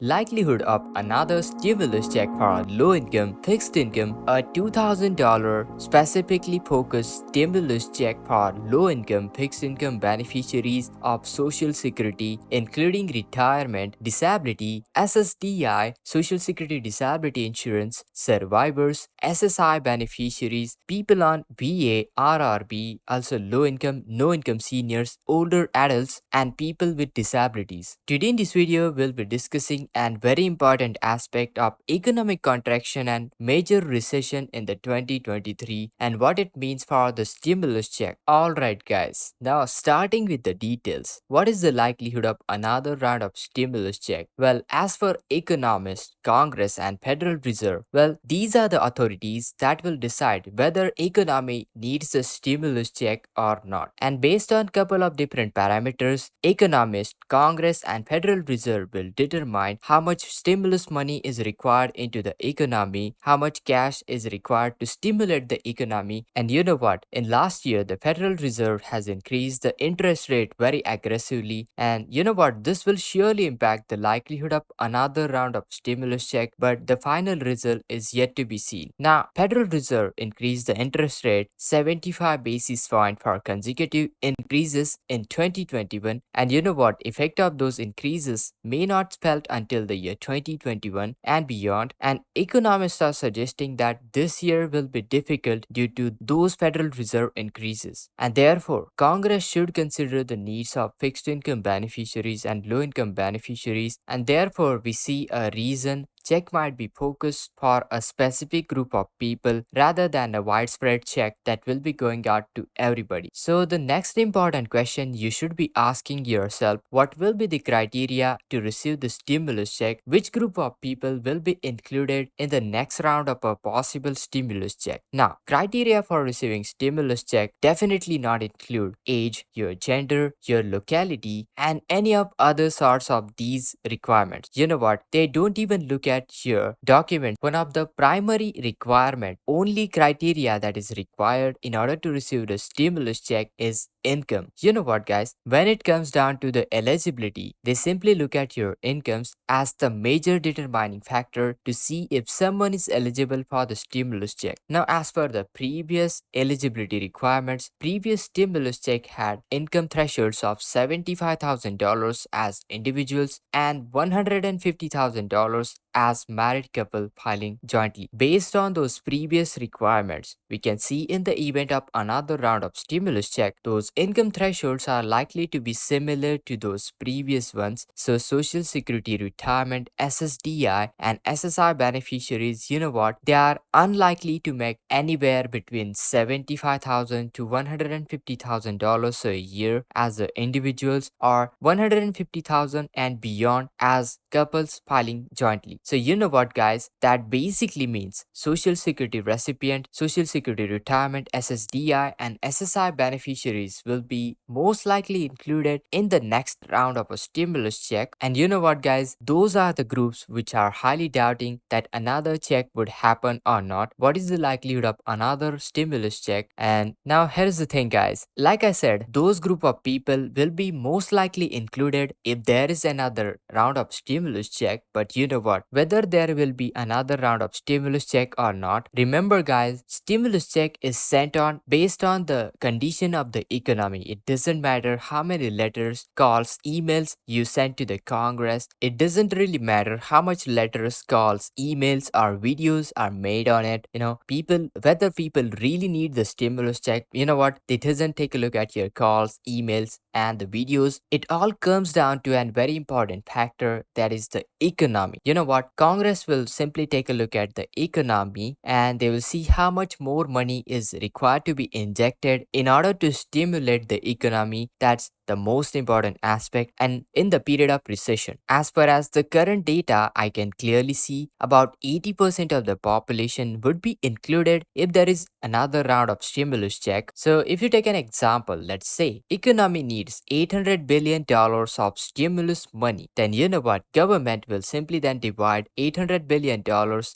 Likelihood of another stimulus check for a low income, fixed income, a $2,000 specifically focused stimulus check for low income, fixed income beneficiaries of Social Security, including retirement, disability, SSDI, Social Security Disability Insurance, survivors, SSI beneficiaries, people on VA, RRB, also low income, no income seniors, older adults, and people with disabilities. Today in this video, we'll be discussing an very important aspect of economic contraction and major recession in the 2023 and what it means for the stimulus check. Alright guys, now starting with the details. What is the likelihood of another round of stimulus check? Well, as for economists, Congress and Federal Reserve, well, these are the authorities that will decide whether economy needs a stimulus check or not. And based on couple of different parameters, economists, Congress and Federal Reserve will determine how much stimulus money is required into the economy, how much cash is required to stimulate the economy. And you know what? In last year, the Federal Reserve has increased the interest rate very aggressively. And you know what? This will surely impact the likelihood of another round of stimulus check, but the final result is yet to be seen. Now, Federal Reserve increased the interest rate 75 basis point for consecutive increases in 2021, and you know what, effect of those increases may not felt until the year 2021 and beyond, and economists are suggesting that this year will be difficult due to those Federal Reserve increases, and therefore Congress should consider the needs of fixed income beneficiaries and low income beneficiaries, and therefore we see a reason check might be focused for a specific group of people rather than a widespread check that will be going out to everybody. So the next important question you should be asking yourself, what will be the criteria to receive the stimulus check? Which group of people will be included in the next round of a possible stimulus check? Now, criteria for receiving stimulus check definitely not include age, your gender, your locality, and any of other sorts of these requirements. You know what? They don't even look at your document. One of the primary requirement, only criteria that is required in order to receive the stimulus check is income. You know what guys, when it comes down to the eligibility, they simply look at your incomes as the major determining factor to see if someone is eligible for the stimulus check. Now as per the previous eligibility requirements, previous stimulus check had income thresholds of $75,000 as individuals and $150,000 as married couple filing jointly. Based on those previous requirements, we can see in the event of another round of stimulus check, those income thresholds are likely to be similar to those previous ones. So Social Security retirement, SSDI and SSI beneficiaries, you know what, they are unlikely to make anywhere between $75,000 to $150,000 a year as the individuals or $150,000 and beyond as couples filing jointly. So you know what guys, that basically means Social Security recipient, Social Security retirement, SSDI and SSI beneficiaries will be most likely included in the next round of a stimulus check. And you know what guys, those are the groups which are highly doubting that another check would happen or not. What is the likelihood of another stimulus check? And now here's the thing guys, like I said, those group of people will be most likely included if there is another round of stimulus check. But you know what, whether there will be another round of stimulus check or not, remember guys, stimulus check is sent on based on the condition of the economy. It doesn't matter how many letters, calls, emails you send to the Congress. It doesn't really matter how much letters, calls, emails or videos are made on it. You know, people, whether people really need the stimulus check, you know what, it doesn't take a look at your calls, emails and the videos. It all comes down to a very important factor, that is the economy. You know what, Congress will simply take a look at the economy and they will see how much more money is required to be injected in order to stimulate the economy. That's the most important aspect. And in the period of recession, as far as the current data, I can clearly see about 80% of the population would be included if there is another round of stimulus check. So if you take an example, let's say economy needs $800 billion of stimulus money, then you know what, government will simply then divide $800 billion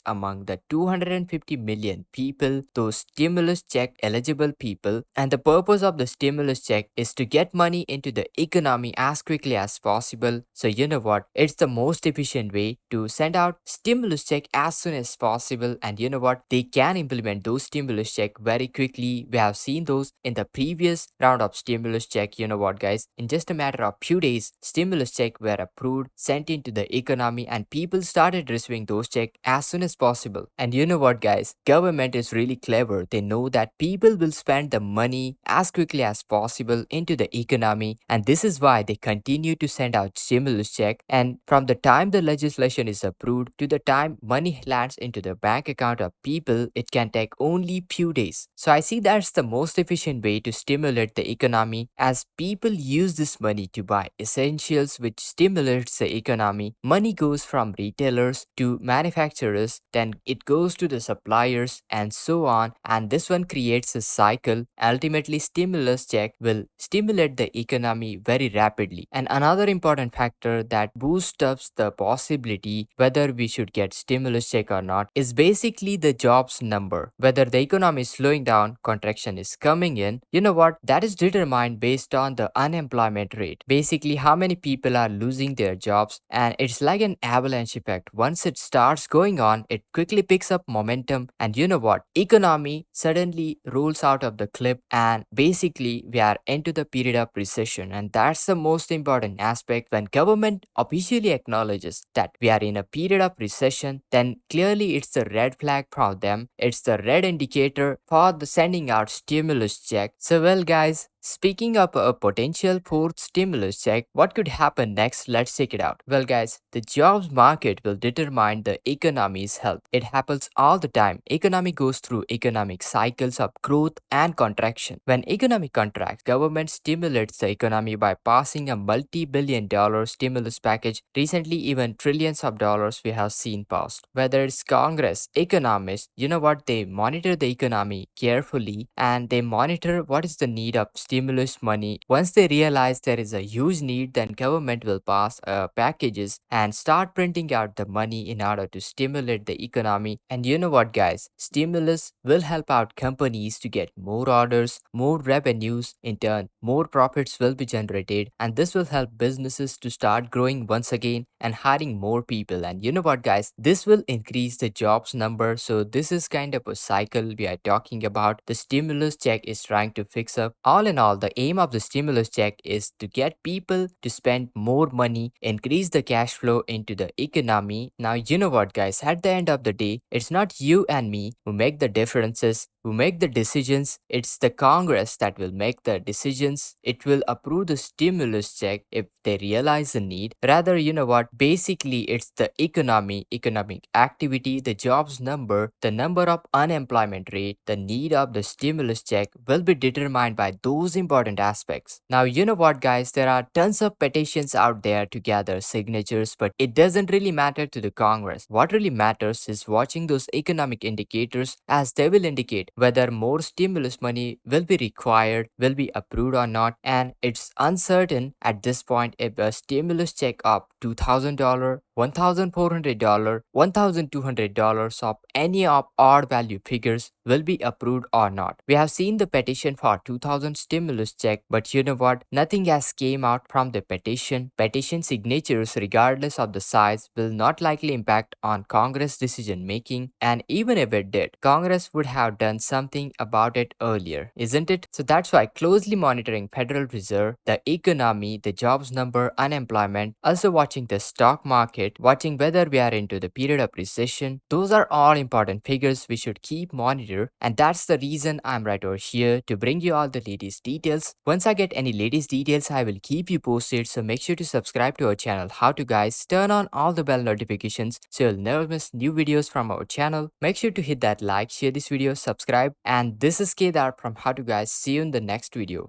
among the 250 million people, those stimulus check eligible people. And the purpose of the stimulus check is to get money into the economy as quickly as possible. So you know what? It's the most efficient way to send out stimulus check as soon as possible. And you know what? They can implement those stimulus check very quickly. We have seen those in the previous round of stimulus check. You know what, guys? In just a matter of few days, stimulus check were approved, sent into the economy, and people started receiving those check as soon as possible. And you know what, guys? Government is really clever. They know that people will spend the money as quickly as possible into the economy, and this is why they continue to send out stimulus check. And from the time the legislation is approved to the time money lands into the bank account of people, it can take only few days. So I see that's the most efficient way to stimulate the economy, as people use this money to buy essentials, which stimulates the economy. Money goes from retailers to manufacturers, then it goes to the suppliers, and so on. And this one creates a cycle. Ultimately, stimulus check will stimulate the economy very rapidly. And another important factor that boosts up the possibility whether we should get stimulus check or not is basically the jobs number. Whether the economy is slowing down, contraction is coming in, you know what? That is determined based on the unemployment rate. Basically, how many people are losing their jobs, and it's like an avalanche effect. Once it starts going on, it quickly picks up momentum, and you know what? Economy suddenly rolls out of the cliff, and basically we are into the period of recession. And that's the most important aspect. When government officially acknowledges that we are in a period of recession, then clearly it's a red flag for them. It's the red indicator for the sending out stimulus check. So well, guys, speaking of a potential fourth stimulus check, what could happen next? Let's check it out. Well, guys, the jobs market will determine the economy's health. It happens all the time. Economy goes through economic cycles of growth and contraction. When economy contracts, government stimulates the economy by passing a multi-billion-dollar stimulus package. Recently, even trillions of dollars we have seen passed. Whether it's Congress, economists, you know what? They monitor the economy carefully, and they monitor what is the need of stimulus money. Once they realize there is a huge need, then government will pass packages and start printing out the money in order to stimulate the economy. And you know what, guys? Stimulus will help out companies to get more orders, more revenues. In turn, more profits will be generated, and this will help businesses to start growing once again and hiring more people. And you know what, guys? This will increase the jobs number. So this is kind of a cycle we are talking about. The stimulus check is trying to fix up. All in all, the aim of the stimulus check is to get people to spend more money, increase the cash flow into the economy. Now, you know what, guys? At the end of the day, it's not you and me who make the differences, who make the decisions. It's the Congress that will make the decisions. It will approve the stimulus check if they realize the need. Rather, you know what? Basically, it's the economy, economic activity, the jobs number, the number of unemployment rate, the need of the stimulus check will be determined by those important aspects. Now, you know what, guys? There are tons of petitions out there to gather signatures, but it doesn't really matter to the Congress. What really matters is watching those economic indicators, as they will indicate whether more stimulus money will be required, will be approved or not. And it's uncertain at this point if a stimulus check of $2,000, $1,400, $1,200 of any of odd value figures will be approved or not. We have seen the petition for 2000 stimulus check, but you know what? Nothing has came out from the petition. Petition signatures, regardless of the size, will not likely impact on Congress decision making, and even if it did, Congress would have done something about it earlier, isn't it? So that's why closely monitoring Federal Reserve, the economy, the jobs number, unemployment, also watching the stock market, watching whether we are into the period of recession. Those are all important figures we should keep monitor, and that's the reason I'm right over here to bring you all the latest details. Once I get any latest details, I will keep you posted, so make sure to subscribe to our channel. How to, guys? Turn on all the bell notifications so you'll never miss new videos from our channel. Make sure to hit that like, share this video, subscribe, and this is Kedar from How to, guys. See you in the next video.